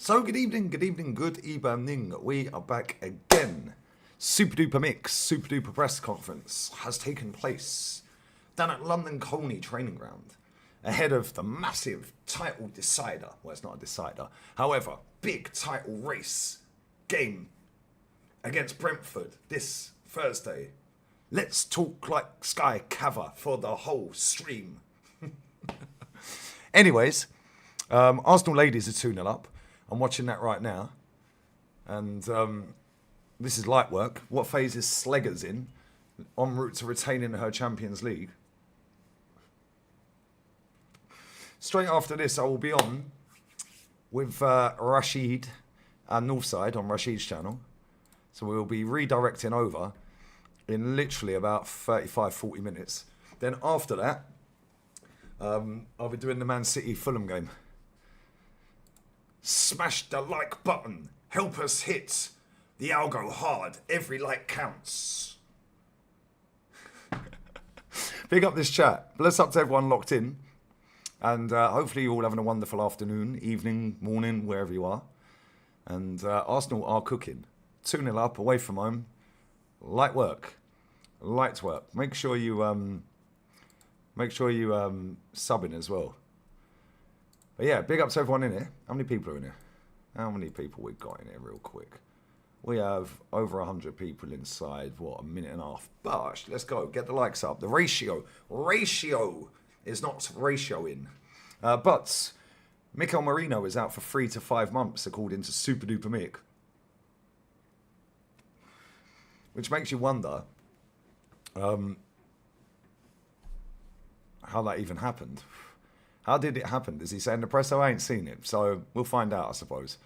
So good evening, good evening. We are back again. Super duper mix, super duper press conference has taken place down at London Colney training ground ahead of the massive title decider. Well, it's not a decider. However, big title race game against Brentford this Thursday. Let's talk like Sky Cover for the whole stream. Anyways, Arsenal ladies are 2-0 up. I'm watching that right now. And this is light work. What phase is Slegger's in? En route to retaining her Champions League. Straight after this, I will be on with Rashid and Northside on Rashid's channel. So we will be redirecting over in literally about 35-40 minutes. Then after that, I'll be doing the Man City Fulham game. Smash the like button. Help us hit the algo hard. Every like counts. Big up this chat. Bless up to everyone locked in. And hopefully you're all having a wonderful afternoon, evening, morning, wherever you are. And Arsenal are cooking. 2-0 up, away from home. Light work. Light work. Make sure you sub in as well. But yeah, big up to everyone in here. How many people are in here? How many people we've got in here real quick? We have over 100 people inside, what, a minute and a half. Bosh, let's go. Get the likes up. The ratio is not ratioing. But Mikel Merino is out for 3 to 5 months, according to Super Duper Mick. Which makes you wonder how that even happened. How did it happen? Does he say in the press? I ain't seen it. So we'll find out, I suppose,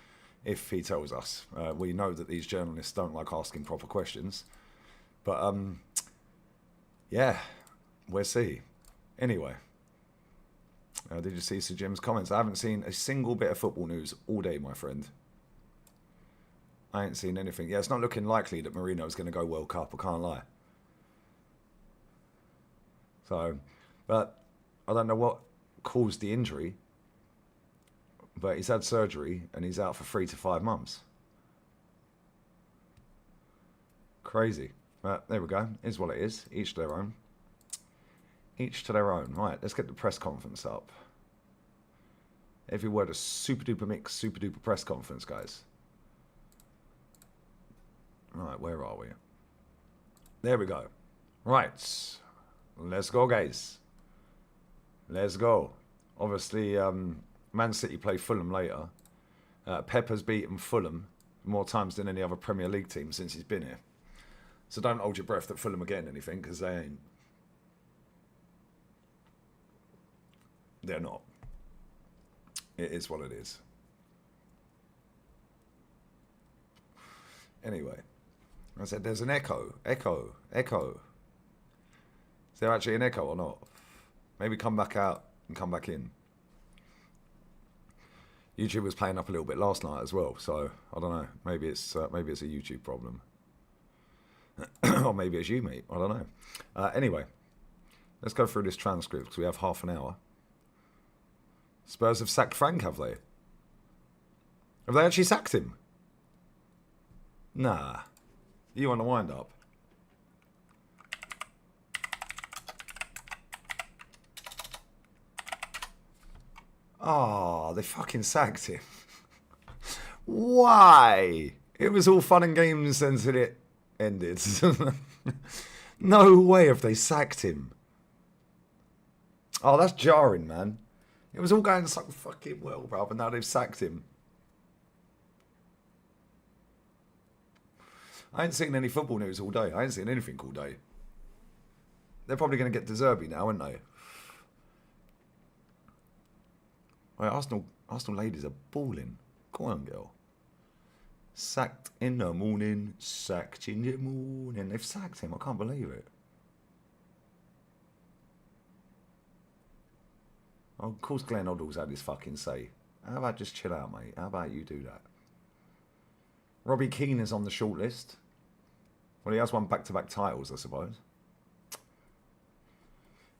if he tells us. We know that these journalists don't like asking proper questions. But, yeah, we'll see. Anyway, did you see Sir Jim's comments? I haven't seen a single bit of football news all day, my friend. I ain't seen anything. Yeah, it's not looking likely that Merino's going to go World Cup. I can't lie. So, but I don't know what caused the injury, but he's had surgery and he's out for 3 to 5 months. Crazy. But there we go. Is what it is. Each to their own. Each to their own. Right, let's get the press conference up. Every word a super duper mix, super duper press conference, guys. Right, where are we? There we go. Right. Let's go, guys. Let's go. Obviously, Man City play Fulham later. Pep has beaten Fulham more times than any other Premier League team since he's been here. So don't hold your breath that Fulham are getting anything, because they ain't. They're not. It is what it is. Anyway, I said there's an echo. Echo. Is there actually an echo or not? Maybe come back out and come back in. YouTube was playing up a little bit last night as well, so I don't know. Maybe it's a YouTube problem, or maybe it's you, mate. I don't know. Anyway, let's go through this transcript because we have half an hour. Spurs have sacked Frank, have they? Have they actually sacked him? Nah. You want to wind up? Oh, they fucking sacked him. Why? It was all fun and games until it ended. No way have they sacked him. Oh, that's jarring, man. It was all going so fucking well, bro, but now they've sacked him. I ain't seen any football news all day. I ain't seen anything all day. They're probably going to get De Zerbi now, aren't they? Right, Arsenal ladies are balling. Go on, girl. Sacked in the morning. Sacked in the morning. They've sacked him. I can't believe it. Oh, of course Glenn Hoddle's had his fucking say. How about just chill out, mate? How about you do that? Robbie Keane is on the shortlist. Well, he has won back-to-back titles, I suppose.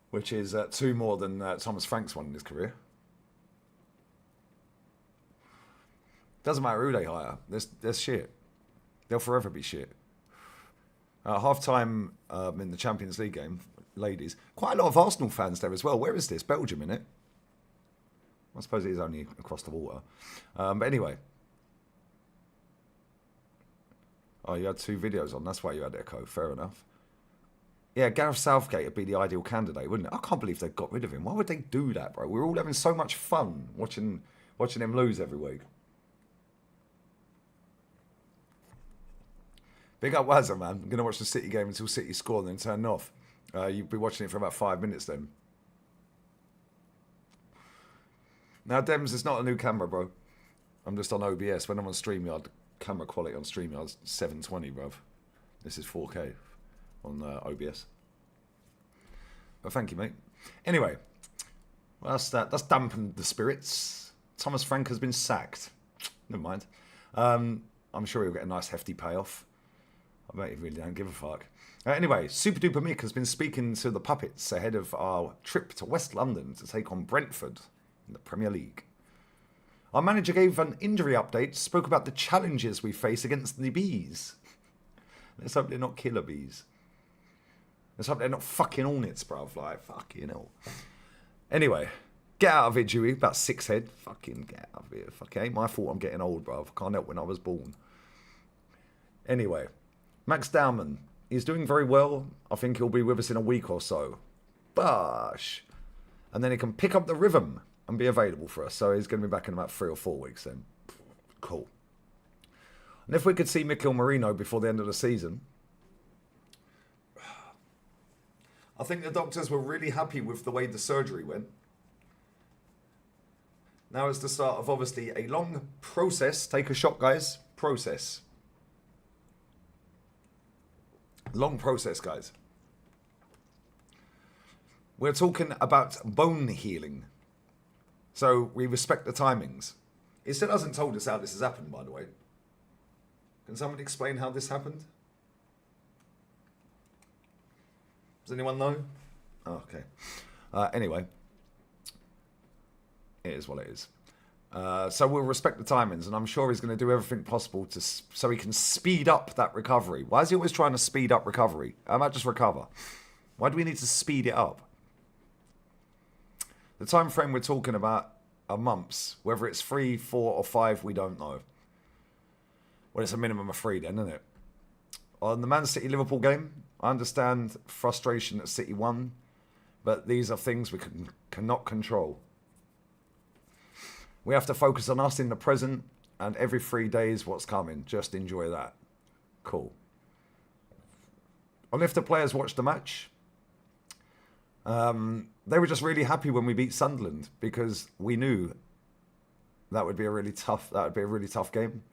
Which is 2 more than Thomas Frank's won in his career. Doesn't matter who they hire. They're shit. They'll forever be shit. Half-time in the Champions League game, ladies. Quite a lot of Arsenal fans there as well. Where is this? Belgium, innit? I suppose it is only across the water. But anyway. Oh, you had 2 videos on. That's why you had Echo. Fair enough. Yeah, Gareth Southgate would be the ideal candidate, wouldn't it? I can't believe they got rid of him. Why would they do that, bro? We're all having so much fun watching him lose every week. Big up Wazza, man. I'm going to watch the City game until City score and then turn off. You'll be watching it for about 5 minutes then. Now, Dems, it's not a new camera, bro. I'm just on OBS. When I'm on StreamYard, camera quality on StreamYard's 720, bruv. This is 4K on OBS. But thank you, mate. Anyway, well, that's dampened the spirits. Thomas Frank has been sacked. Never mind. I'm sure he'll get a nice hefty payoff. I bet he really don't give a fuck. Anyway, Super Duper Mick has been speaking to the puppets ahead of our trip to West London to take on Brentford in the Premier League. Our manager gave an injury update, spoke about the challenges we face against the bees. Let's hope they're not killer bees. Let's hope they're not fucking hornets, bruv. Like, fucking hell. Anyway, get out of it, Dewey. About 6 head. Fucking get out of here. Fucking ain't my fault I'm getting old, bruv. Can't help when I was born. Anyway, Max Dowman. He's doing very well. I think he'll be with us in a week or so. Bosh. And then he can pick up the rhythm and be available for us. So he's going to be back in about 3 or 4 weeks then. Cool. And if we could see Mikel Merino before the end of the season, I think the doctors were really happy with the way the surgery went. Now it's the start of obviously a long process. Take a shot, guys. Process. Long process, guys. We're talking about bone healing. So we respect the timings. It still hasn't told us how this has happened, by the way. Can someone explain how this happened? Does anyone know? Oh, okay. Anyway. It is what it is. So we'll respect the timings, and I'm sure he's going to do everything possible so he can speed up that recovery. Why is he always trying to speed up recovery? How about just recover? Why do we need to speed it up? The time frame we're talking about are months. Whether it's 3, 4, or 5, we don't know. Well, it's a minimum of 3 then, isn't it? On the Man City-Liverpool game, I understand frustration that City won, but these are things we cannot control. We have to focus on us in the present, and every 3 days what's coming. Just enjoy that. Cool. And if the players watched the match, they were just really happy when we beat Sunderland because we knew that would be a really tough game.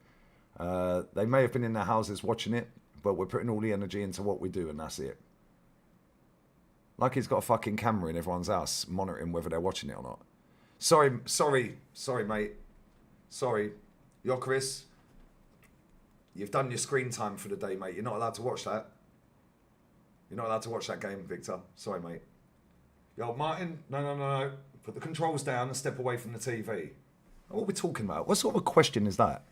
They may have been in their houses watching it, but we're putting all the energy into what we do, and that's it. Like he's got a fucking camera in everyone's house monitoring whether they're watching it or not. Sorry, mate. Sorry. Yo, Chris. You've done your screen time for the day, mate. You're not allowed to watch that. You're not allowed to watch that game, Victor. Sorry, mate. Yo, Martin. No. Put the controls down and step away from the TV. What are we talking about? What sort of a question is that?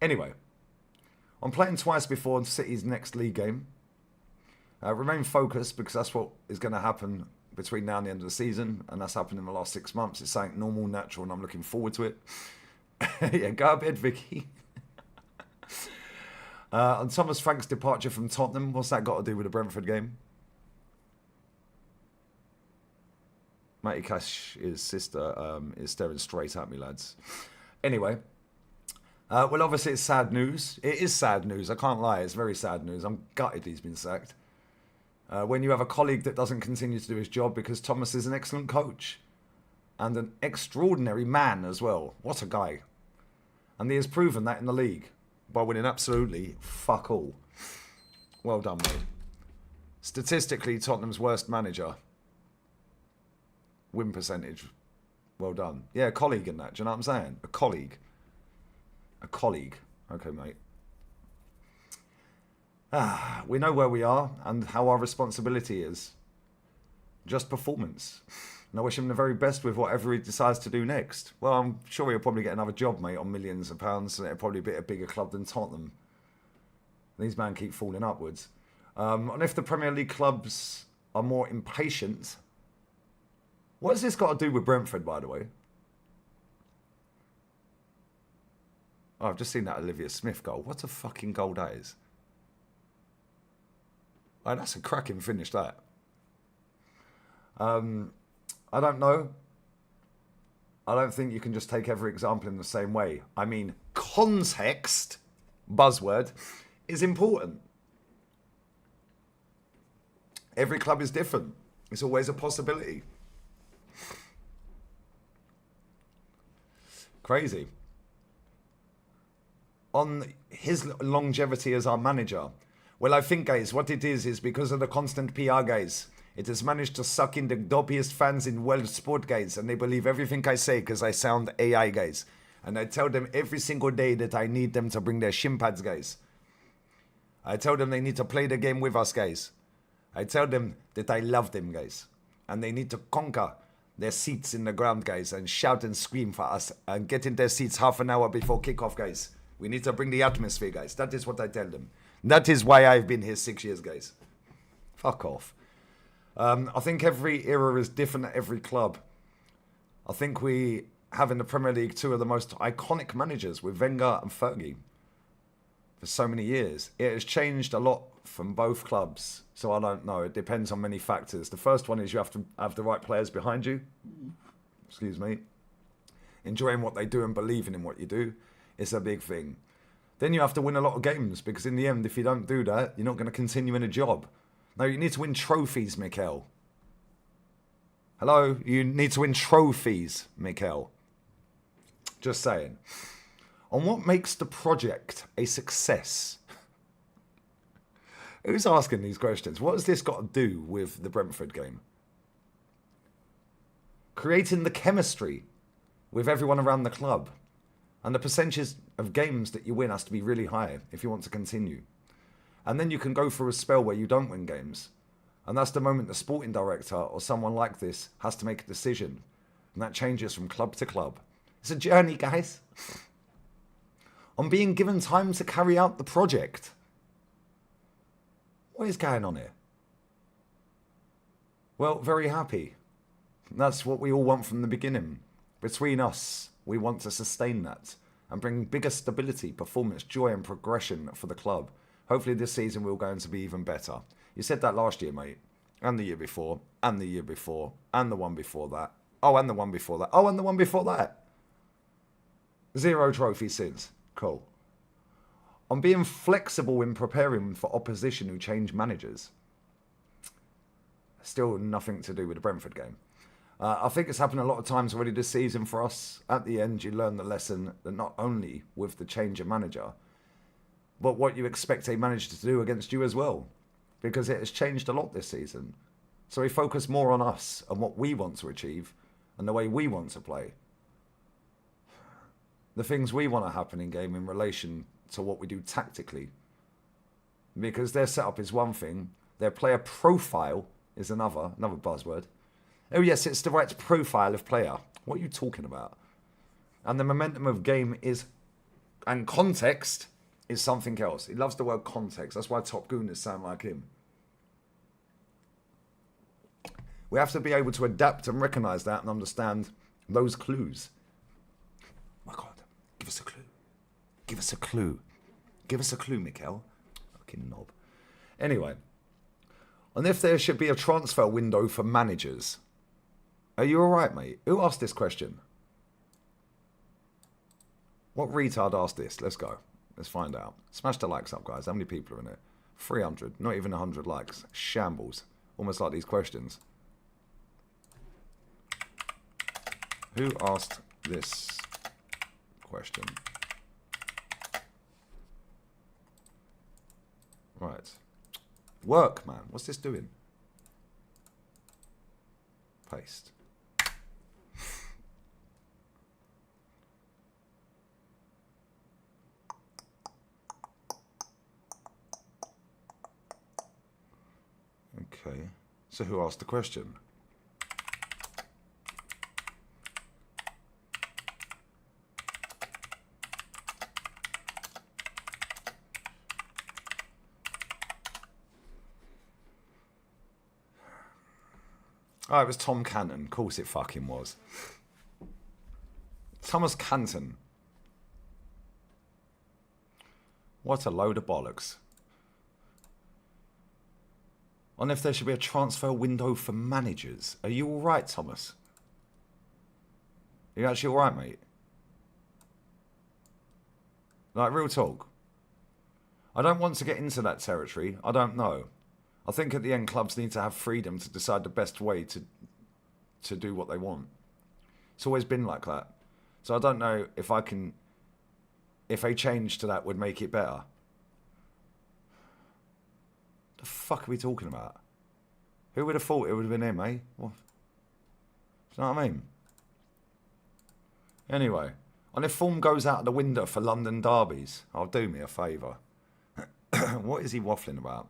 Anyway. I'm playing twice before City's next league game. Remain focused because that's what is going to happen between now and the end of the season, and that's happened in the last 6 months. It's something normal, natural, and I'm looking forward to it. Yeah, go to bed, Vicky. And Thomas Frank's departure from Tottenham, what's that got to do with the Brentford game? Matty Cash's sister is staring straight at me, lads. Anyway, well, obviously it's sad news. It is sad news, I can't lie. It's very sad news. I'm gutted he's been sacked. When you have a colleague that doesn't continue to do his job because Thomas is an excellent coach and an extraordinary man as well. What a guy. And he has proven that in the league by winning absolutely fuck all. Well done, mate. Statistically, Tottenham's worst manager. Win percentage. Well done. Yeah, a colleague in that. Do you know what I'm saying? A colleague. A colleague. Okay, mate. We know where we are and how our responsibility is. just performance. And I wish him the very best with whatever he decides to do next. Well, I'm sure he'll probably get another job, mate, on millions of pounds, and it'll probably be a bigger club than Tottenham. These men keep falling upwards. And if the Premier League clubs are more impatient, what has this got to do with Brentford, by the way? Oh, I've just seen that Olivia Smith goal. What a fucking goal that is. Oh, that's a cracking finish, that. I don't know. I don't think you can just take every example in the same way. I mean, context, buzzword, is important. Every club is different. It's always a possibility. Crazy. On his longevity as our manager, well, I think, guys, what it is because of the constant PR, guys. It has managed to suck in the doppiest fans in world sport, guys, and they believe everything I say because I sound AI, guys. And I tell them every single day that I need them to bring their shin pads, guys. I tell them they need to play the game with us, guys. I tell them that I love them, guys. And they need to conquer their seats in the ground, guys, and shout and scream for us and get in their seats half an hour before kickoff, guys. We need to bring the atmosphere, guys. That is what I tell them. That is why I've been here 6 years, guys. Fuck off. I think every era is different at every club. I think we have in the Premier League two of the most iconic managers with Wenger and Fergie for so many years. It has changed a lot from both clubs, so I don't know. It depends on many factors. The first one is you have to have the right players behind you. Excuse me. Enjoying what they do and believing in what you do is a big thing. Then you have to win a lot of games, because in the end, if you don't do that, you're not going to continue in a job. No, you need to win trophies, Mikel. Hello? You need to win trophies, Mikel. Just saying. On what makes the project a success? Who's asking these questions? What has this got to do with the Brentford game? Creating the chemistry with everyone around the club. And the percentage of games that you win has to be really high if you want to continue. And then you can go through a spell where you don't win games. And that's the moment the sporting director or someone like this has to make a decision. And that changes from club to club. It's a journey, guys. On being given time to carry out the project. What is going on here? Well, very happy. That's what we all want from the beginning. Between us, we want to sustain that and bring bigger stability, performance, joy and progression for the club. Hopefully this season we're going to be even better. You said that last year, mate. And the year before. And the year before. And the one before that. Oh, and the one before that. Oh, and the one before that. 0 trophies since. Cool. On being flexible in preparing for opposition who change managers. Still nothing to do with the Brentford game. I think it's happened a lot of times already this season for us. At the end, you learn the lesson that not only with the change of manager, but what you expect a manager to do against you as well. Because it has changed a lot this season. So we focus more on us and what we want to achieve and the way we want to play. The things we want to happen in game in relation to what we do tactically. Because their setup is one thing, their player profile is another buzzword. Oh yes, it's the right profile of player. What are you talking about? And the momentum of game is, and context is something else. He loves the word context. That's why Top Gooners sound like him. We have to be able to adapt and recognise that and understand those clues. Oh my God, give us a clue. Give us a clue. Give us a clue, Mikel. Fucking knob. Anyway, and if there should be a transfer window for managers. Are you alright, mate? Who asked this question? What retard asked this? Let's go. Let's find out. Smash the likes up, guys. How many people are in it? 300. Not even 100 likes. Shambles. Almost like these questions. Who asked this question? Right. Work, man. What's this doing? Paste. Okay. So who asked the question? Oh, it was Tom Canton. Of course it fucking was. Thomas Canton. What a load of bollocks. On if there should be a transfer window for managers. Are you alright, Thomas? Are you actually alright, mate? Like, real talk. I don't want to get into that territory. I don't know. I think at the end, clubs need to have freedom to decide the best way to do what they want. It's always been like that. So I don't know if I can... If a change to that would make it better. The fuck are we talking about? Who would have thought it would have been him, eh? What? Do you know what I mean? Anyway. And if form goes out of the window for London derbies, I'll do me a favour. What is he waffling about?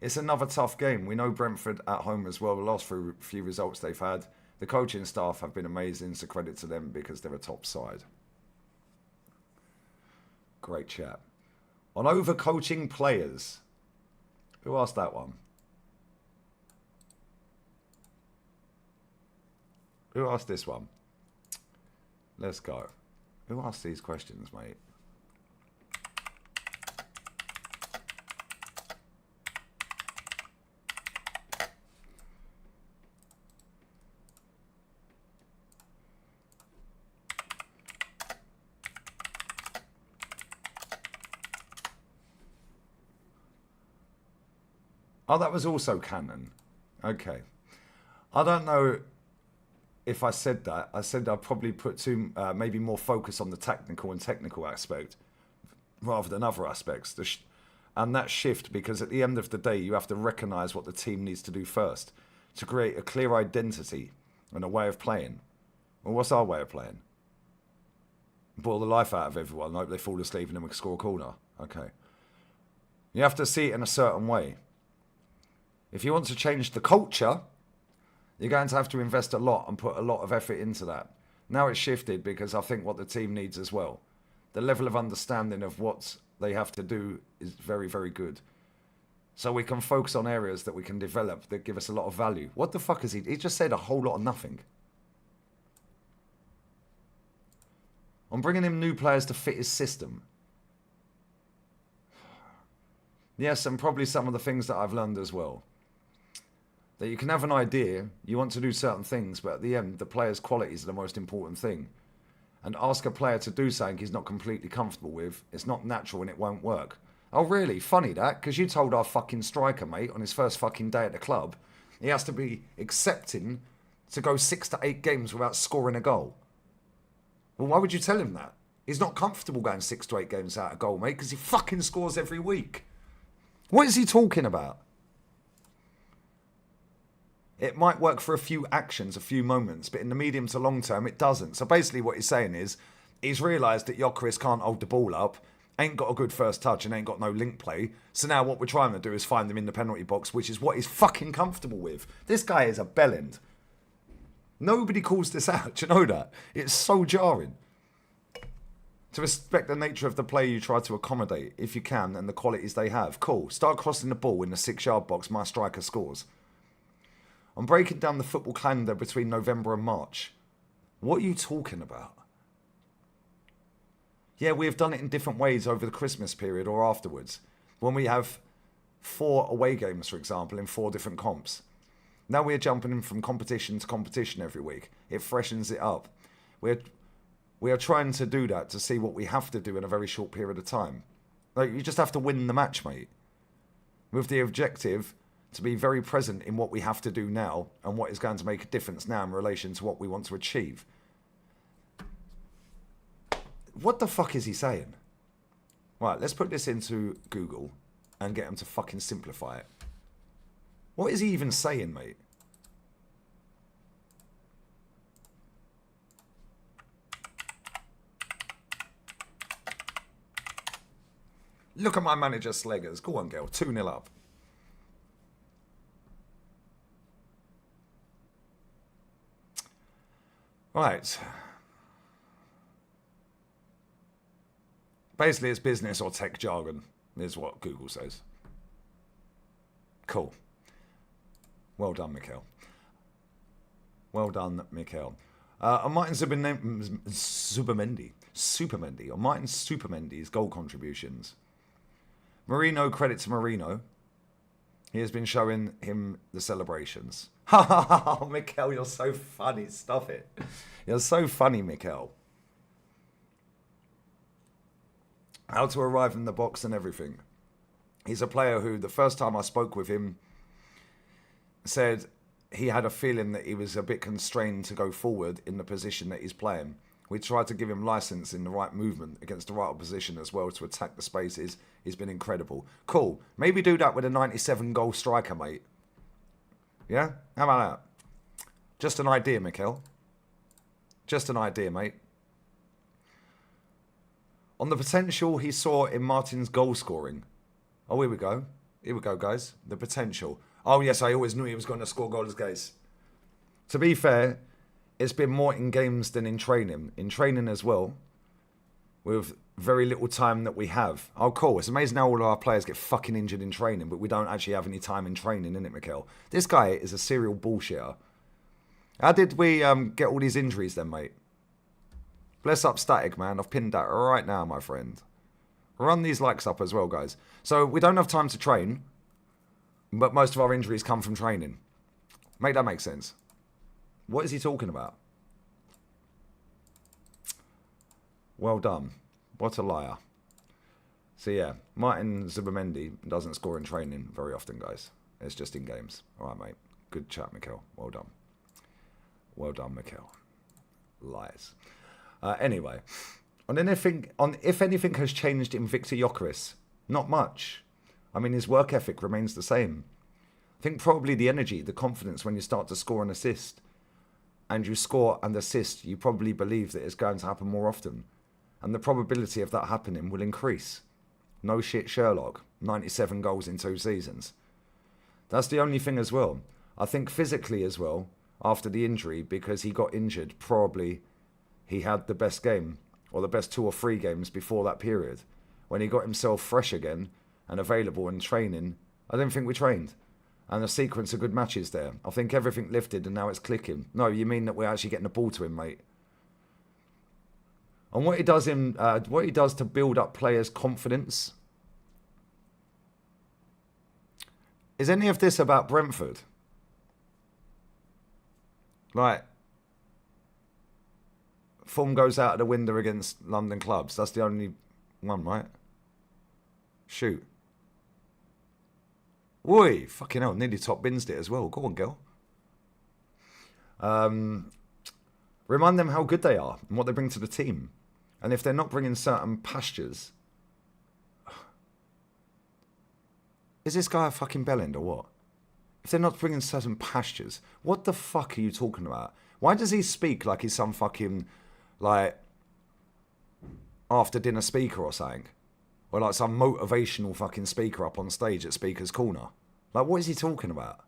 It's another tough game. We know Brentford at home as well. The last few results they've had. The coaching staff have been amazing, so credit to them because they're a top side. Great chat. On overcoaching players. Who asked that one? Who asked this one? Let's go. Who asked these questions, mate? Oh, that was also canon. Okay. I don't know if I said that. I said I'd probably put maybe more focus on the technical and technical aspect rather than other aspects. And that shift, because at the end of the day, you have to recognise what the team needs to do first to create a clear identity and a way of playing. Well, what's our way of playing? Bore the life out of everyone, hope they fall asleep and then we score a corner. Okay. You have to see it in a certain way. If you want to change the culture, you're going to have to invest a lot and put a lot of effort into that. Now it's shifted because I think what the team needs as well. The level of understanding of what they have to do is very, very good. So we can focus on areas that we can develop that give us a lot of value. What the fuck is he? He just said a whole lot of nothing. I'm bringing in new players to fit his system. Yes, and probably some of the things that I've learned as well. That you can have an idea, you want to do certain things, but at the end, the player's qualities are the most important thing. And ask a player to do something he's not completely comfortable with, it's not natural and it won't work. Oh really? Funny that, because you told our fucking striker, mate, on his first fucking day at the club, he has to be accepting to go 6 to 8 games without scoring a goal. Well, why would you tell him that? He's not comfortable going 6 to 8 games without a goal, mate, because he fucking scores every week. What is he talking about? It might work for a few actions, a few moments, but in the medium to long term, it doesn't. So basically what he's saying is, he's realised that Gyökeres can't hold the ball up, ain't got a good first touch and ain't got no link play. So now what we're trying to do is find him in the penalty box, which is what he's fucking comfortable with. This guy is a bellend. Nobody calls this out, do you know that? It's so jarring. To respect the nature of the play you try to accommodate, if you can, and the qualities they have. Cool. Start crossing the ball in the 6-yard box, my striker scores. I'm breaking down the football calendar between November and March. What are you talking about? Yeah, we have done it in different ways over the Christmas period or afterwards. When we have 4 away games, for example, in 4 different comps. Now we are jumping in from competition to competition every week. It freshens it up. We are trying to do that to see what we have to do in a very short period of time. Like, you just have to win the match, mate. With the objective to be very present in what we have to do now and what is going to make a difference now in relation to what we want to achieve. What the fuck is he saying? Right, let's put this into Google and get him to fucking simplify it. What is he even saying, mate? Look at my manager, Sleggers. Go on, girl. 2-0 up. Right. Basically, it's business or tech jargon, is what Google says. Cool. Well done, Mikel. Well done, Mikel. On Martin Supermendy. On Martin Supermendy's goal contributions. Merino, credit to Merino. He has been showing him the celebrations. Ha ha ha, Mikel, you're so funny. Stop it. You're so funny, Mikel. How to arrive in the box and everything. He's a player who, the first time I spoke with him, said he had a feeling that he was a bit constrained to go forward in the position that he's playing. We tried to give him license in the right movement against the right opposition as well to attack the spaces. He's been incredible. Cool. Maybe do that with a 97-goal striker, mate. Yeah? How about that? Just an idea, Mikel. Just an idea, mate. On the potential he saw in Martin's goal scoring. Oh, here we go. Here we go, guys. The potential. Oh, yes, I always knew he was going to score goals, guys. To be fair, it's been more in games than in training. In training as well, with very little time that we have. Oh, cool. It's amazing how all of our players get fucking injured in training, but we don't actually have any time in training, innit, Mikel? This guy is a serial bullshitter. How did we get all these injuries then, mate? Bless up Static, man. I've pinned that right now, my friend. Run these likes up as well, guys. So we don't have time to train, but most of our injuries come from training. Make that make sense. What is he talking about? Well done. What a liar. So yeah, Martin Zubimendi doesn't score in training very often, guys. It's just in games. All right, mate. Good chat, Mikel. Well done. Well done, Mikel. Lies. Anyway, if anything has changed in Victor Gyökeres, not much. I mean, his work ethic remains the same. I think probably the energy, the confidence when you start to score and assist, and you score and assist, you probably believe that it's going to happen more often. And the probability of that happening will increase. No shit, Sherlock. 97 goals in 2 seasons. That's the only thing as well. I think physically as well, after the injury, because he got injured, probably he had the best game, or the best 2 or 3 games before that period. When he got himself fresh again and available in training, I don't think we trained. And a sequence of good matches there. I think everything lifted and now it's clicking. No, you mean that we're actually getting the ball to him, mate. And what he does to build up players' confidence. Is any of this about Brentford? Like, form goes out of the window against London clubs. That's the only one, right? Shoot. Oi, fucking hell, nearly top binsed it as well. Go on, girl. Remind them how good they are and what they bring to the team. And if they're not bringing certain pastures... Is this guy a fucking bellend or what? If they're not bringing certain pastures, what the fuck are you talking about? Why does he speak like he's some fucking, like, after dinner speaker or something? Or like some motivational fucking speaker up on stage at Speaker's Corner. Like, what is he talking about?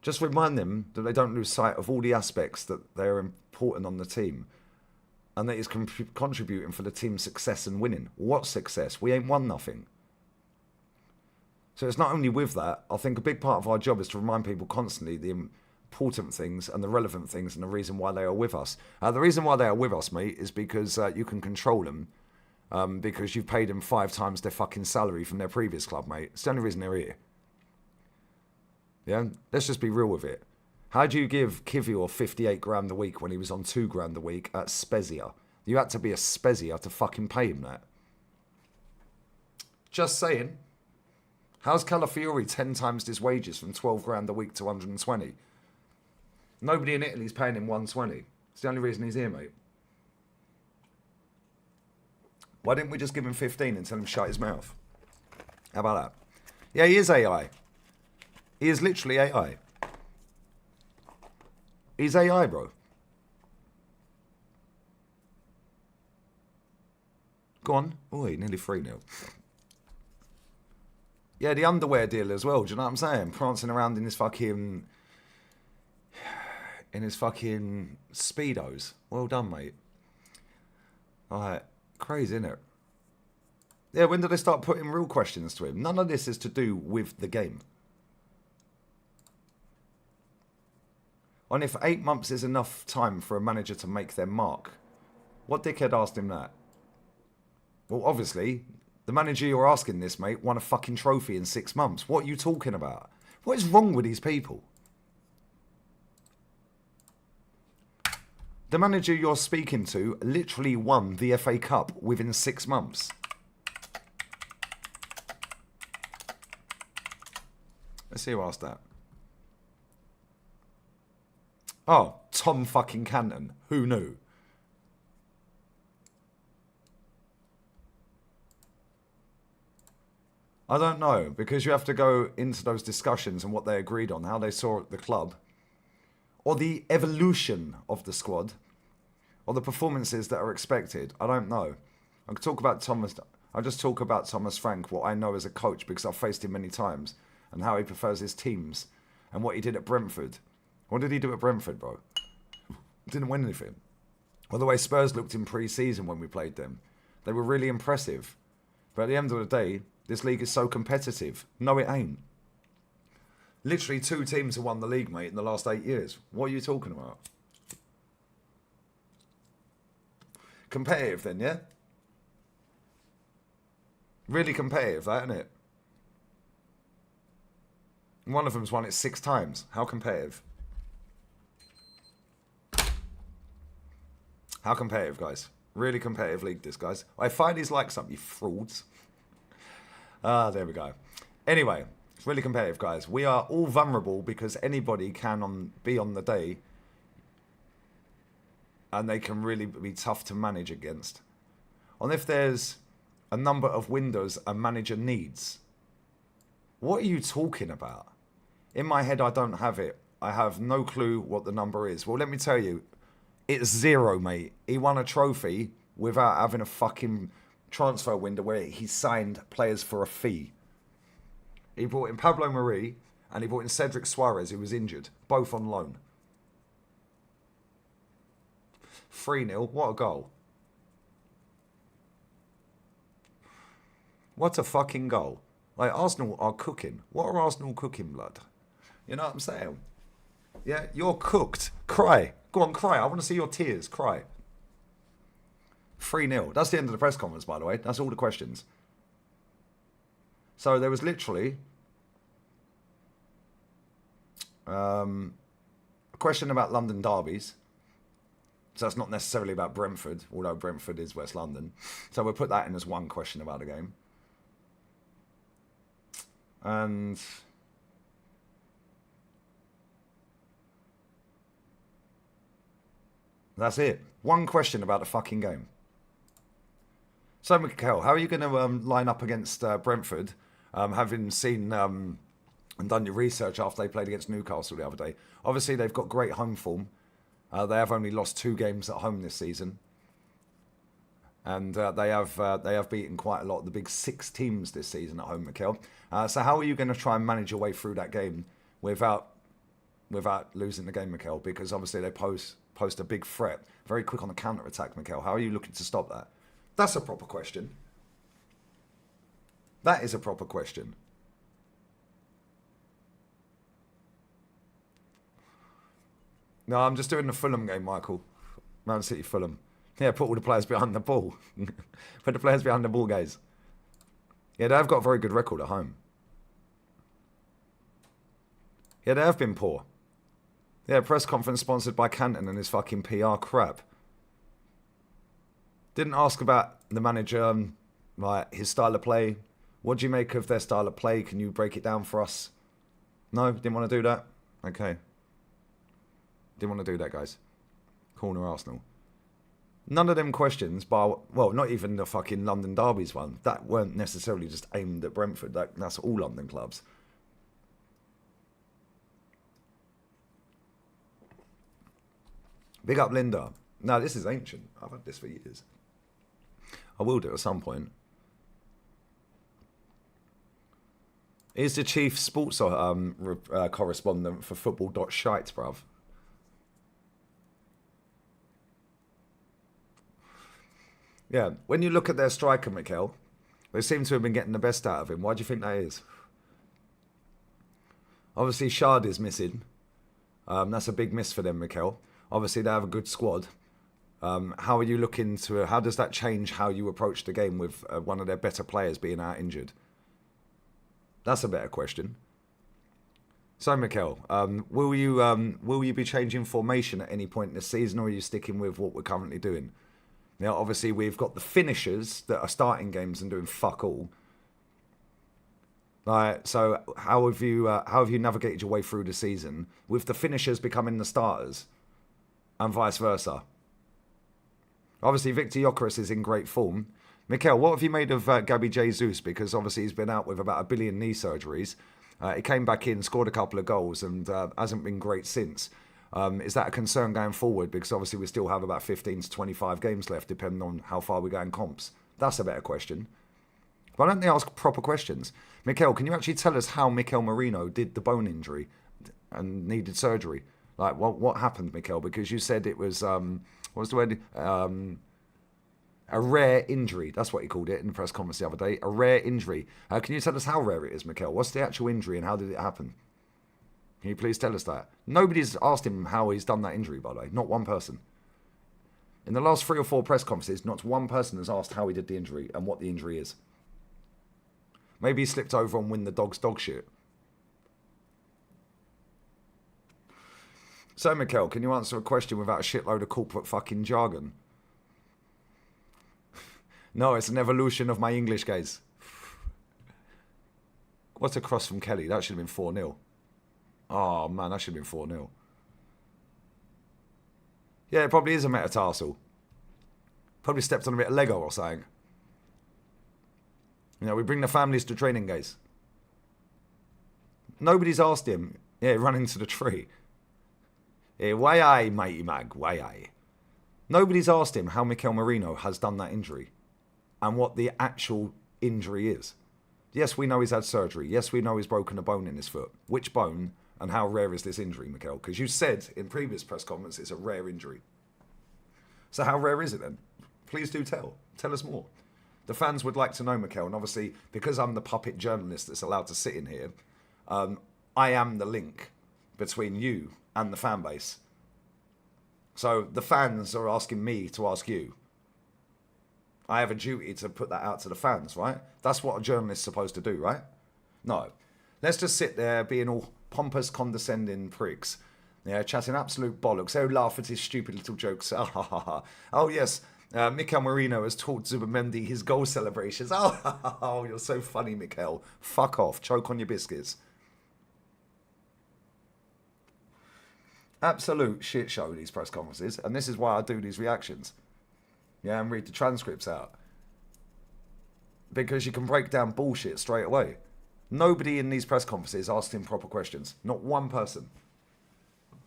Just remind them that they don't lose sight of all the aspects that they're important on the team. And that he's contributing for the team's success and winning. What success? We ain't won nothing. So it's not only with that, I think a big part of our job is to remind people constantly the important things and the relevant things and the reason why they are with us. The reason why they are with us, mate, is because you can control them. Because you've paid them 5 times their fucking salary from their previous club, mate. It's the only reason they're here. Yeah? Let's just be real with it. How do you give Kivior 58 grand a week when he was on 2 grand a week at Spezia? You had to be a Spezia to fucking pay him that. Just saying. How's Calafiori 10 times his wages from 12 grand a week to 120? Nobody in Italy's paying him 120. It's the only reason he's here, mate. Why didn't we just give him 15 and tell him to shut his mouth? How about that? Yeah, he is AI. He is literally AI. He's AI, bro. Go on. Oi, nearly 3-0. Yeah, the underwear deal as well. Do you know what I'm saying? Prancing around in his fucking Speedos. Well done, mate. Alright. Crazy, isn't it? Yeah, when did they start putting real questions to him? None of this is to do with the game. on if 8 months is enough time for a manager to make their mark. What dickhead asked him that? Well, obviously, the manager you're asking this, mate, won a fucking trophy in 6 months. What are you talking about? What is wrong with these people? The manager you're speaking to literally won the FA Cup within 6 months. Let's see who asked that. Oh, Tom fucking Canton. Who knew? I don't know, because you have to go into those discussions and what they agreed on, how they saw the club, or the evolution of the squad, or the performances that are expected. I don't know. I could talk about Thomas. I'll just talk about Thomas Frank, what I know as a coach, because I've faced him many times, and how he prefers his teams, and what he did at Brentford. What did he do at Brentford, bro? Didn't win anything. Well, the way Spurs looked in pre-season when we played them, they were really impressive. But at the end of the day, this league is so competitive. No, it ain't. Literally 2 teams have won the league, mate, in the last 8 years. What are you talking about? Competitive then, yeah? Really competitive, that, isn't it? One of them's won it 6 times. How competitive? How competitive, guys? Really competitive league, this, guys. I find he's like something, you frauds. There we go. Anyway, it's really competitive, guys. We are all vulnerable because anybody can be on the day, and they can really be tough to manage against. And if there's a number of windows a manager needs, what are you talking about? In my head, I don't have it. I have no clue what the number is. Well, let me tell you, it's 0, mate. He won a trophy without having a fucking transfer window where he signed players for a fee. He brought in Pablo Mari and he brought in Cedric Suarez, who was injured, both on loan. 3-0, what a goal. What a fucking goal. Like, Arsenal are cooking. What are Arsenal cooking, blood? You know what I'm saying? Yeah, you're cooked. Cry. Go on, cry. I want to see your tears. Cry. 3-0. That's the end of the press conference, by the way. That's all the questions. So there was literally a question about London derbies. So that's not necessarily about Brentford, although Brentford is West London. So we'll put that in as one question about the game. And that's it. One question about the fucking game. So, Mikel, how are you going to line up against Brentford, having seen and done your research after they played against Newcastle the other day? Obviously, they've got great home form. They have only lost 2 games at home this season. And they have beaten quite a lot of the big 6 teams this season at home, Mikel. So how are you going to try and manage your way through that game without losing the game, Mikel? Because obviously they pose a big threat. Very quick on the counter-attack, Mikel. How are you looking to stop that? That's a proper question. That is a proper question. No, I'm just doing the Fulham game, Michael. Man City, Fulham. Yeah, put all the players behind the ball. Put the players behind the ball, guys. Yeah, they've got a very good record at home. Yeah, they have been poor. Yeah, press conference sponsored by Canton and his fucking PR crap. Didn't ask about the manager, like his style of play. What do you make of their style of play? Can you break it down for us? No, didn't want to do that? Okay. Didn't want to do that, guys. Corner Arsenal. None of them questions, well, not even the fucking London derbies one. That weren't necessarily just aimed at Brentford. That's all London clubs. Big up Linda. No, this is ancient. I've had this for years. I will do it at some point. Is the chief sports correspondent for football.shite, bruv. Yeah, when you look at their striker, Mikel, they seem to have been getting the best out of him. Why do you think that is? Obviously, Shard is missing. That's a big miss for them, Mikel. Obviously, they have a good squad. How are you looking to? How does that change how you approach the game with one of their better players being out injured? That's a better question. So, Mikel, will you be changing formation at any point in the season, or are you sticking with what we're currently doing? Now, obviously, we've got the finishers that are starting games and doing fuck all. So how have you navigated your way through the season with the finishers becoming the starters, and vice versa? Obviously, Victor Gyökeres is in great form. Mikel, what have you made of Gabby Jesus? Because obviously he's been out with about 1 billion knee surgeries. He came back in, scored a couple of goals, and hasn't been great since. Is that a concern going forward? Because obviously we still have about 15 to 25 games left, depending on how far we go in comps. That's a better question. Why don't they ask proper questions? Mikel, can you actually tell us how Mikel Merino did the bone injury and needed surgery? Like, what happened, Mikel? Because you said it was, what was the word? A rare injury. That's what he called it in the press conference the other day. A rare injury. Can you tell us how rare it is, Mikel? What's the actual injury and how did it happen? Can you please tell us that? Nobody's asked him how he's done that injury, by the way. Not one person. In the last 3 or 4 press conferences, not one person has asked how he did the injury and what the injury is. Maybe he slipped over and win the dog's dog shit. So, Mikel, can you answer a question without a shitload of corporate fucking jargon? No, it's an evolution of my English, guys. What's a cross from Kelly? That should have been 4-0. Oh, man, that should have been 4-0. Yeah, it probably is a metatarsal. Probably stepped on a bit of Lego or something. You know, we bring the families to training, guys. Nobody's asked him. Yeah, run into the tree. Why aye, mighty mag, why aye? Nobody's asked him how Mikel Merino has done that injury and what the actual injury is. Yes, we know he's had surgery. Yes, we know he's broken a bone in his foot. Which bone and how rare is this injury, Mikel? Because you said in previous press conferences it's a rare injury. So how rare is it then? Please do tell. Tell us more. The fans would like to know, Mikel, and obviously, because I'm the puppet journalist that's allowed to sit in here, I am the link between you and the fan base. So the fans are asking me to ask you. I have a duty to put that out to the fans, right? That's what a journalist's supposed to do, right? No. Let's just sit there being all pompous, condescending pricks. Yeah, chatting absolute bollocks. Oh, laugh at his stupid little jokes. Oh, yes. Mikel Merino has taught Zubimendi his goal celebrations. Oh, you're so funny, Mikel. Fuck off. Choke on your biscuits. Absolute shit show, these press conferences. And this is why I do these reactions. Yeah, and read the transcripts out. Because you can break down bullshit straight away. Nobody in these press conferences asked him proper questions. Not one person.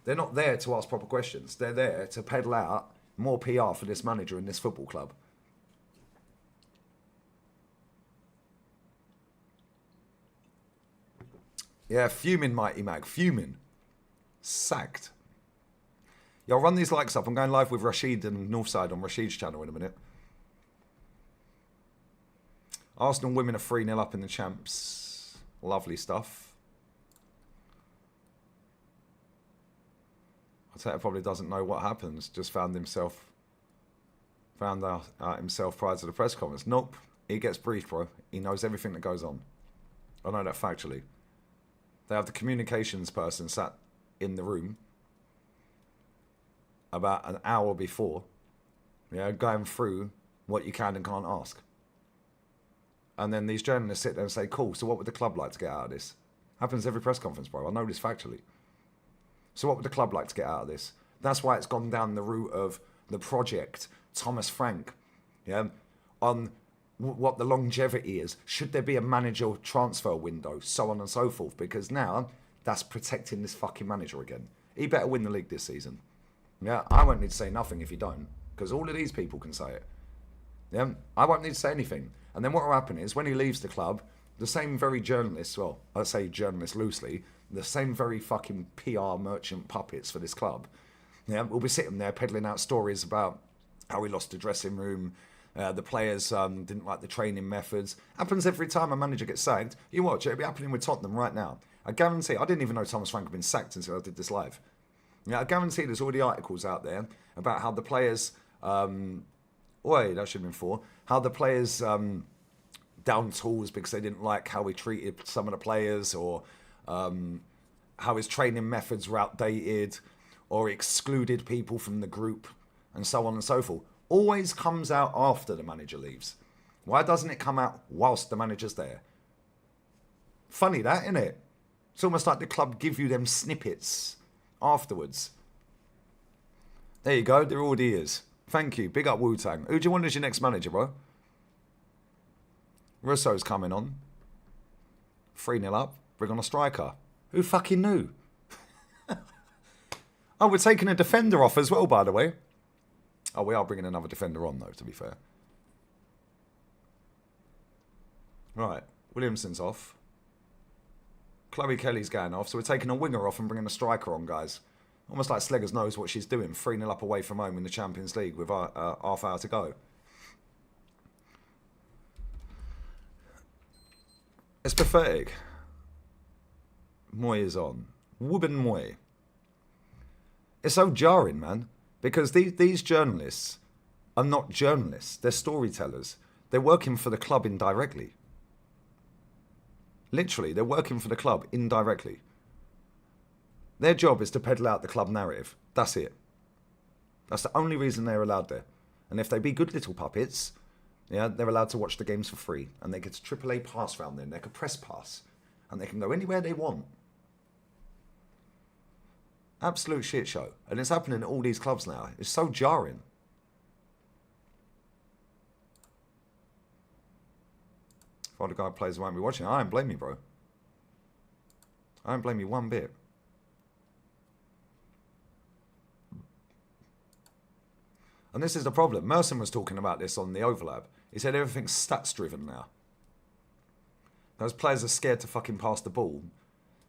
They're not there to ask proper questions. They're there to peddle out more PR for this manager and this football club. Yeah, fuming, Mighty Mag. Fuming. Sacked. Yo, run these likes up. I'm going live with Rashid and Northside on Rashid's channel in a minute. Arsenal women are 3-0 up in the champs. Lovely stuff. Arteta probably doesn't know what happens. Just found out himself prior to the press conference. Nope. He gets briefed, bro. He knows everything that goes on. I know that factually. They have the communications person sat in the room about an hour before, going through what you can and can't ask. And then these journalists sit there and say, cool, so what would the club like to get out of this? Happens every press conference, bro. I know this factually. So what would the club like to get out of this? That's why it's gone down the route of the project, Thomas Frank, on what the longevity is. Should there be a manager transfer window, so on and so forth? Because now that's protecting this fucking manager again. He better win the league this season. Yeah, I won't need to say nothing if he don't, because all of these people can say it. Yeah, I won't need to say anything. And then what will happen is when he leaves the club, the same very journalists, well, I say journalists loosely, the same very fucking PR merchant puppets for this club, will be sitting there peddling out stories about how he lost the dressing room, the players didn't like the training methods. Happens every time a manager gets sacked. You watch, it'll be happening with Tottenham right now. I guarantee, I didn't even know Thomas Frank had been sacked until I did this live. Yeah, I guarantee there's already articles out there about how the players, wait, that should have been 4, how the players down tools because they didn't like how he treated some of the players, or how his training methods were outdated, or excluded people from the group, and so on and so forth. Always comes out after the manager leaves. Why doesn't it come out whilst the manager's there? Funny that, isn't it? It's almost like the club give you them snippets afterwards. There you go, there already is. Thank you, big up Wu-Tang. Who do you want as your next manager, bro? Russo's coming on. 3-0 up, bring on a striker. Who fucking knew? Oh, we're taking a defender off as well, by the way. Oh, we are bringing another defender on, though, to be fair. Right, Williamson's off. Chloe Kelly's going off, so we're taking a winger off and bringing a striker on, guys. Almost like Sleggers knows what she's doing. 3-0 up away from home in the Champions League with half hour to go. It's pathetic. Moy is on. Wubben Moy. It's so jarring, man. Because these journalists are not journalists. They're storytellers. They're working for the club indirectly. Literally, they're working for the club indirectly. Their job is to peddle out the club narrative. That's it. That's the only reason they're allowed there. And if they be good little puppets, yeah, they're allowed to watch the games for free. And they get a AAA pass round there. And they can press pass. And they can go anywhere they want. Absolute shit show. And it's happening at all these clubs now. It's so jarring. If Ødegaard plays won't be watching, I don't blame you, bro. I don't blame you one bit. And this is the problem. Merson was talking about this on the overlap. He said everything's stats driven now. Those players are scared to fucking pass the ball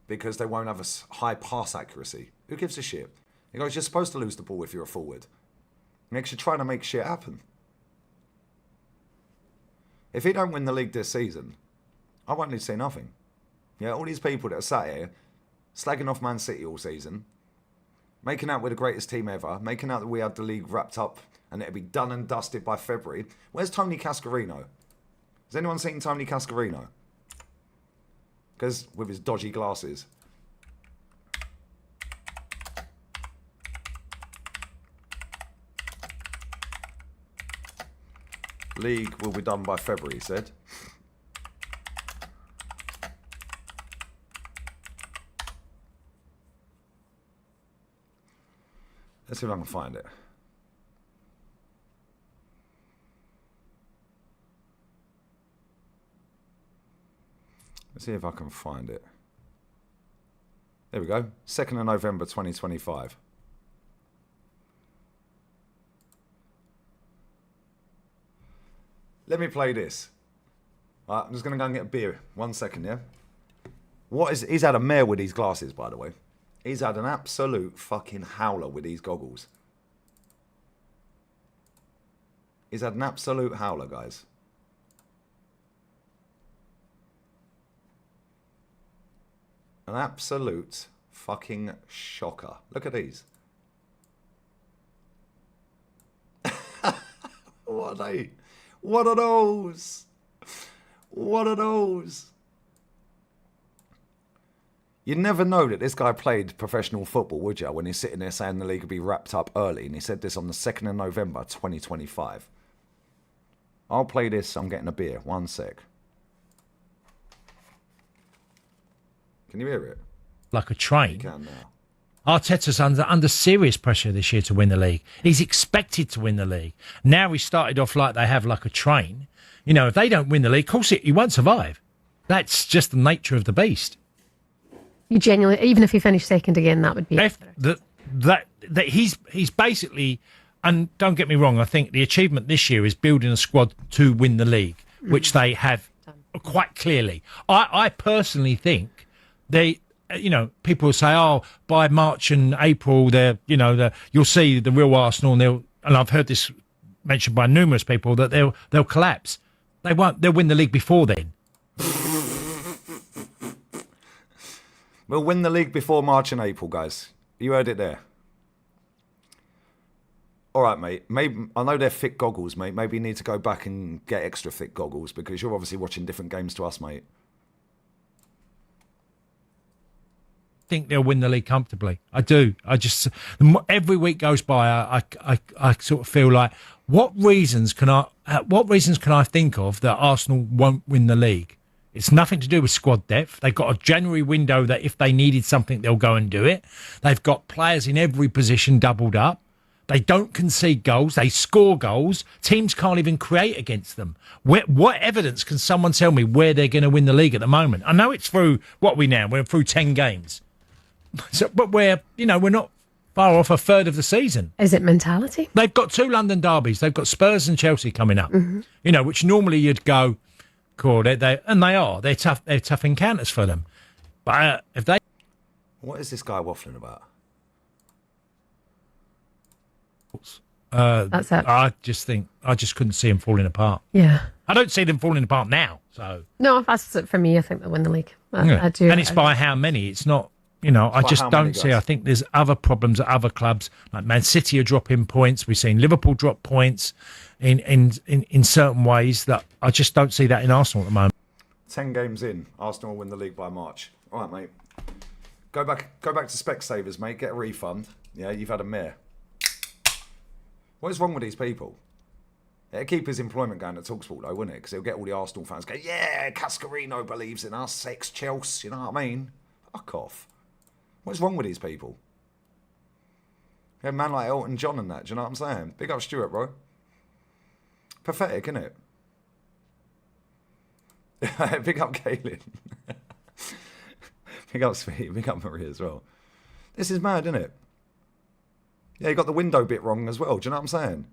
because they won't have a high pass accuracy. Who gives a shit? He goes, you're supposed to lose the ball if you're a forward. Makes you trying to make shit happen. If he don't win the league this season, I won't need to say nothing. Yeah, all these people that are sat here slagging off Man City all season, making out we're the greatest team ever, making out that we had the league wrapped up and it'll be done and dusted by February. Where's Tony Cascarino? Has anyone seen Tony Cascarino? Because with his dodgy glasses. League will be done by February, he said. Let's see if I can find it. Let's see if I can find it. There we go. 2nd of November 2025. Let me play this. Right, I'm just going to go and get a beer. 1 second, yeah? He's had a mare with these glasses, by the way. He's had an absolute fucking howler with these goggles. He's had an absolute howler, guys. An absolute fucking shocker. Look at these. What are they? What are those? What are those? You'd never know that this guy played professional football, would you? When he's sitting there saying the league would be wrapped up early. And he said this on the 2nd of November, 2025. I'll play this. I'm getting a beer. 1 sec. Can you hear it? Like a train. You can now. Arteta's under serious pressure this year to win the league. He's expected to win the league. Now he started off like they have, like a train. You know, if they don't win the league, of course he won't survive. That's just the nature of the beast. You genuinely, even if he finished second again, that would be that he's basically, and don't get me wrong, I think the achievement this year is building a squad to win the league, which they have quite clearly. I personally think they. You know, people will say, "Oh, by March and April, you'll see the real Arsenal." And I've heard this mentioned by numerous people that they'll collapse. They won't. They'll win the league before then. We'll win the league before March and April, guys. You heard it there. All right, mate. Maybe I know they're thick goggles, mate. Maybe you need to go back and get extra thick goggles because you're obviously watching different games to us, mate. Think they'll win the league comfortably. I do. Every week goes by, I sort of feel like what reasons can I think of that Arsenal won't win the league? It's nothing to do with squad depth. They've got a January window that if they needed something, they'll go and do it. They've got players in every position doubled up. They don't concede goals. They score goals. Teams can't even create against them. What evidence can someone tell me where they're going to win the league at the moment? I know it's through, we're through 10 games. So, but we're not far off a third of the season. Is it mentality? They've got 2 London derbies. They've got Spurs and Chelsea coming up. Mm-hmm. Which normally you'd go, cool, they are. They're tough. They're tough encounters for them. But if they, what is this guy waffling about? That's it. I just couldn't see them falling apart. Yeah. I don't see them falling apart now. So no, if that's it for me, I think they'll win the league. I do. And it's by how many? It's not. I just don't see. I think there's other problems at other clubs. Like Man City are dropping points. We've seen Liverpool drop points in certain ways that I just don't see that in Arsenal at the moment. 10 games in, Arsenal will win the league by March. All right, mate. Go back to Specsavers, mate. Get a refund. Yeah, you've had a mare. What is wrong with these people? It'll keep his employment going at TalkSport, though, wouldn't it? Because he'll get all the Arsenal fans going, yeah, Cascarino believes in us, ex-Chelsea, you know what I mean? Fuck off. What's wrong with these people? Yeah, a man like Elton John and that, do you know what I'm saying? Big up Stuart, bro. Pathetic, isn't it? Big up Kaylin. Big up Sweet. Big up Marie as well. This is mad, isn't it? Yeah, you got the window bit wrong as well. Do you know what I'm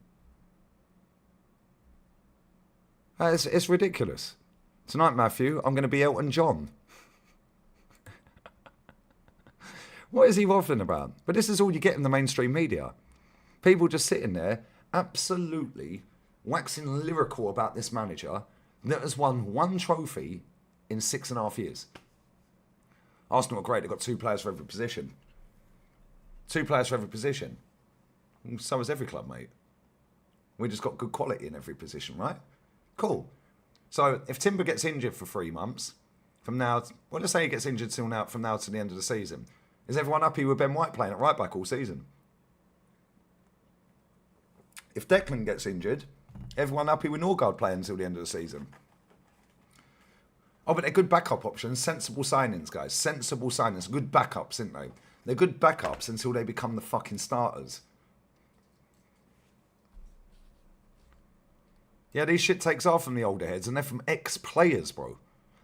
saying? It's ridiculous. Tonight, Matthew, I'm going to be Elton John. What is he waffling about? But this is all you get in the mainstream media. People just sitting there, absolutely waxing lyrical about this manager that has won 1 trophy in 6.5 years. Arsenal are great. They've got 2 players for every position. 2 players for every position. So has every club, mate. We just got good quality in every position, right? Cool. So if Timber gets injured for 3 months, from now, let's say he gets injured from now to the end of the season, is everyone happy with Ben White playing at right back all season? If Declan gets injured, everyone happy with Norgard playing until the end of the season? Oh, but they're good backup options, sensible signings, guys. Sensible signings, good backups, aren't they? They're good backups until they become the fucking starters. Yeah, these shit takes off from the older heads, and they're from ex-players, bro.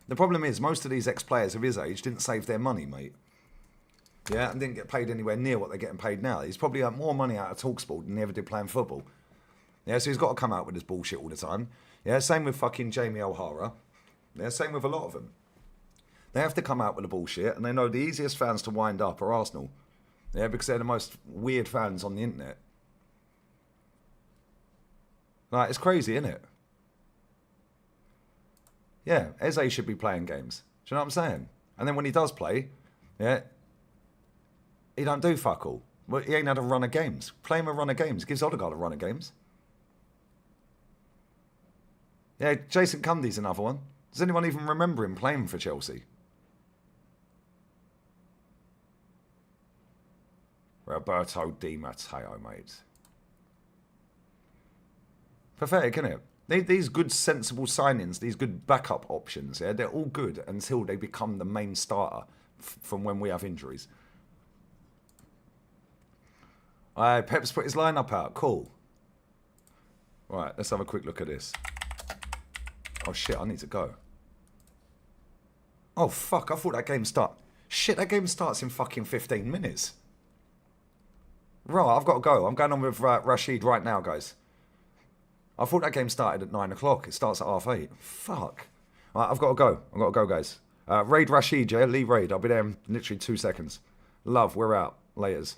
The problem is, most of these ex-players of his age didn't save their money, mate. Yeah, and didn't get paid anywhere near what they're getting paid now. He's probably got more money out of TalkSport than he ever did playing football. Yeah, so he's got to come out with his bullshit all the time. Yeah, same with fucking Jamie O'Hara. Yeah, same with a lot of them. They have to come out with the bullshit, and they know the easiest fans to wind up are Arsenal. Yeah, because they're the most weird fans on the internet. Like, it's crazy, isn't it? Yeah, Eze should be playing games. Do you know what I'm saying? And then when he does play, yeah, he don't do fuck all. Well, he ain't had a run of games. Play him a run of games. Gives Ødegaard a run of games. Yeah, Jason Cundy's another one. Does anyone even remember him playing for Chelsea? Roberto Di Matteo, mate. Pathetic, isn't it? These good, sensible signings, these good backup options, yeah, they're all good until they become the main starter from when we have injuries. Pep's put his lineup out. Cool. Right, let's have a quick look at this. Oh, shit, I need to go. Oh, fuck, I thought that game started. Shit, that game starts in fucking 15 minutes. Right, I've got to go. I'm going on with Rashid right now, guys. I thought that game started at 9 o'clock. It starts at 8:30. Fuck. Right, I've got to go. I've got to go, guys. Raid Rashid, yeah? Leave raid. I'll be there in literally 2 seconds. Love, we're out. Laters.